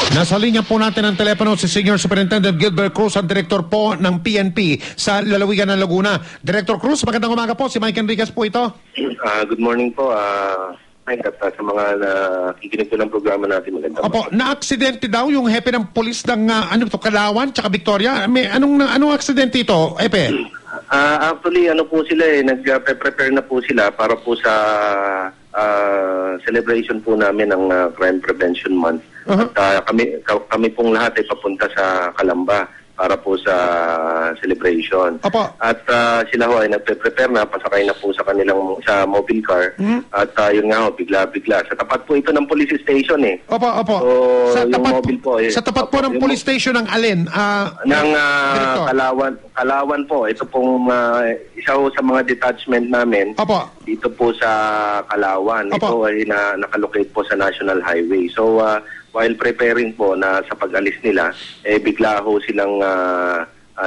Nasa linya po natin ang telepono si Senior Superintendent Gilbert Cruz, ang Director po ng PNP sa lalawigan ng Laguna. Director Cruz, magandang umaga po. Si Mike Enriquez po ito. Good morning po. Mike, at sa mga nakikinig po ng programa natin. Magandang Opo, na-aksidente daw yung hepe ng polis ng Kalawan tsaka Victoria. May anong aksidente ito, Epe? Actually, po sila nag-prepare na po sila para po sa celebration po namin ng Crime Prevention Month. At kami pong lahat ay papunta sa Calamba para po sa celebration. Opo. At sila ho ay nagpe-prepare na, pasakay na po sa kanilang sa mobile car. At yun nga ho, bigla-bigla. Sa tapat po ito ng police station eh. Opo. So, sa yung tapat mobile po sa tapat po ng police station ng alin? Ng Calauan po. Ito pong isa ho sa mga detachment namin. Opo. Dito po sa Calauan. Opo. Ito ay nakalocate po sa National Highway. So, while preparing po na sa pag-alis nila, bigla ho silang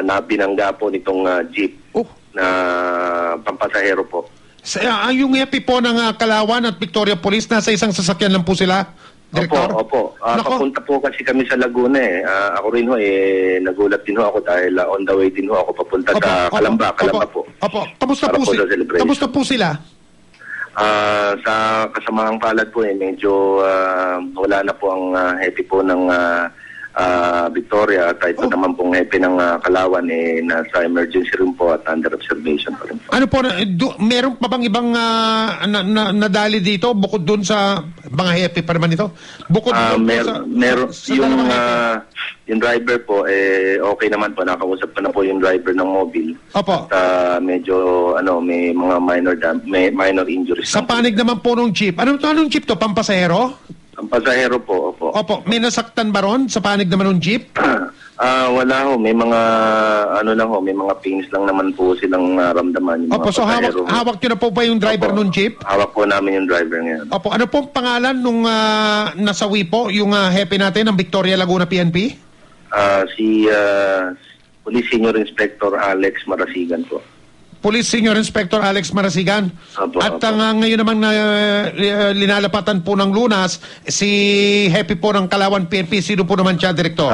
nabinangga po nitong jeep na pampasahero po. Yung hepe po ng Calauan at Victoria Police, nasa isang sasakyan lang po sila? Director? Opo. Papunta po kasi kami sa Laguna eh. Ako rin ho nagulat din ho ako dahil on the way din ho ako papunta sa Calamba. Calamba po. Opo. Kamusta po sila? Sa kasamaang palad po medyo wala na po ang hepe po ng Victoria at ito naman pong hepe ng Calauan nasa emergency room po at under observation pa rin po. Ano po, meron pa bang ibang nadali dito bukod dun sa mga hepe pa naman ito? Bukod meron yung driver po okay naman po, nakausap ko na po yung driver ng mobile. Opo. At medyo may mga minor injuries. Sa panig naman po ng jeep. Anong jeep to? Pampasahero? Ang pasahero po, opo. Opo. May nasaktan ba ron sa panig naman ng jeep? Wala ho. May mga may mga pains lang naman po silang ramdaman. Opo, so hawak nyo na po ba yung driver ng jeep? Hawak po namin yung driver ngayon. Opo, ano pong pangalan nung nasawi po yung hepe natin ng Victoria Laguna PNP? Si Police Senior Inspector Alex Marasigan po. Police Senior Inspector Alex Marasigan. At ngayon naman linalapatan po ng lunas, si hepe po ng Calauan PNP. Sino po naman siya, Director?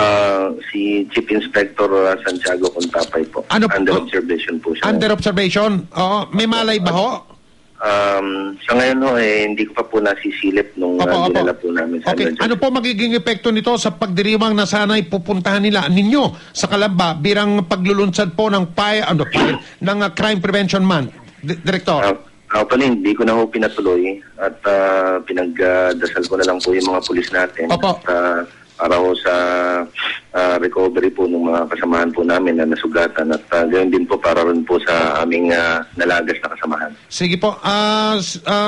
Si Chief Inspector Santiago Contapay po. Under observation po siya. Under observation? May malay ba ho? Sa ngayon ho, hindi ko pa po nasisilip nung dinala po namin sa emergency. Ano po magiging epekto nito sa pagdiriwang na sana'y pupuntahan ninyo sa Calamba birang paglulunsad po ng ng Crime Prevention Month, Director? Actually, hindi ko na ho pinatuloy at pinagdasal ko na lang po yung mga pulis natin. Opo. Para ho sa recovery po ng mga kasamahan po namin na nasugatan at gayon din po para rin po sa aming nalagas na kasamahan. Sige po.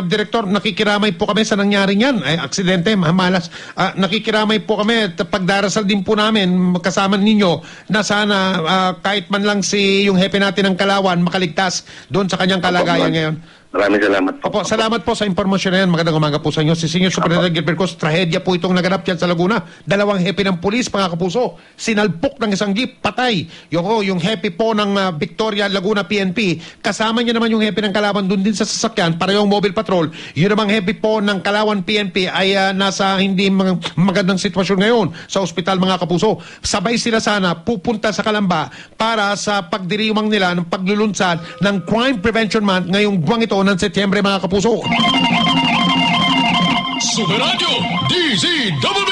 Director, nakikiramay po kami sa nangyaring yan. Aksidente, malas. Nakikiramay po kami at pagdarasal din po namin kasama ninyo na sana kahit man lang yung hepe natin ng Calauan makaligtas doon sa kanyang kalagayan ngayon. Maraming salamat po. Opo, salamat po sa impormasyon na yan. Magandang umaga po sa inyo. Si Senior Superintendent Gilbert Cruz, trahedya po itong naganap dyan sa Laguna. 2 hepe ng pulis, mga kapuso. Sinalpok ng isang jeep, patay. Yung hepe po ng Victoria Laguna PNP. Kasama niya naman yung hepe ng Calauan doon din sa sasakyan, para yung mobile patrol. Yun namang hepe po ng Calauan PNP ay nasa hindi magandang sitwasyon ngayon sa ospital, mga kapuso. Sabay sila sana pupunta sa Calamba para sa pagdiriwang nila ng paglulunsad ng Crime Prevention Month ngayong buwang ito ng Setyembre, mga kapuso. Super Radio DZWB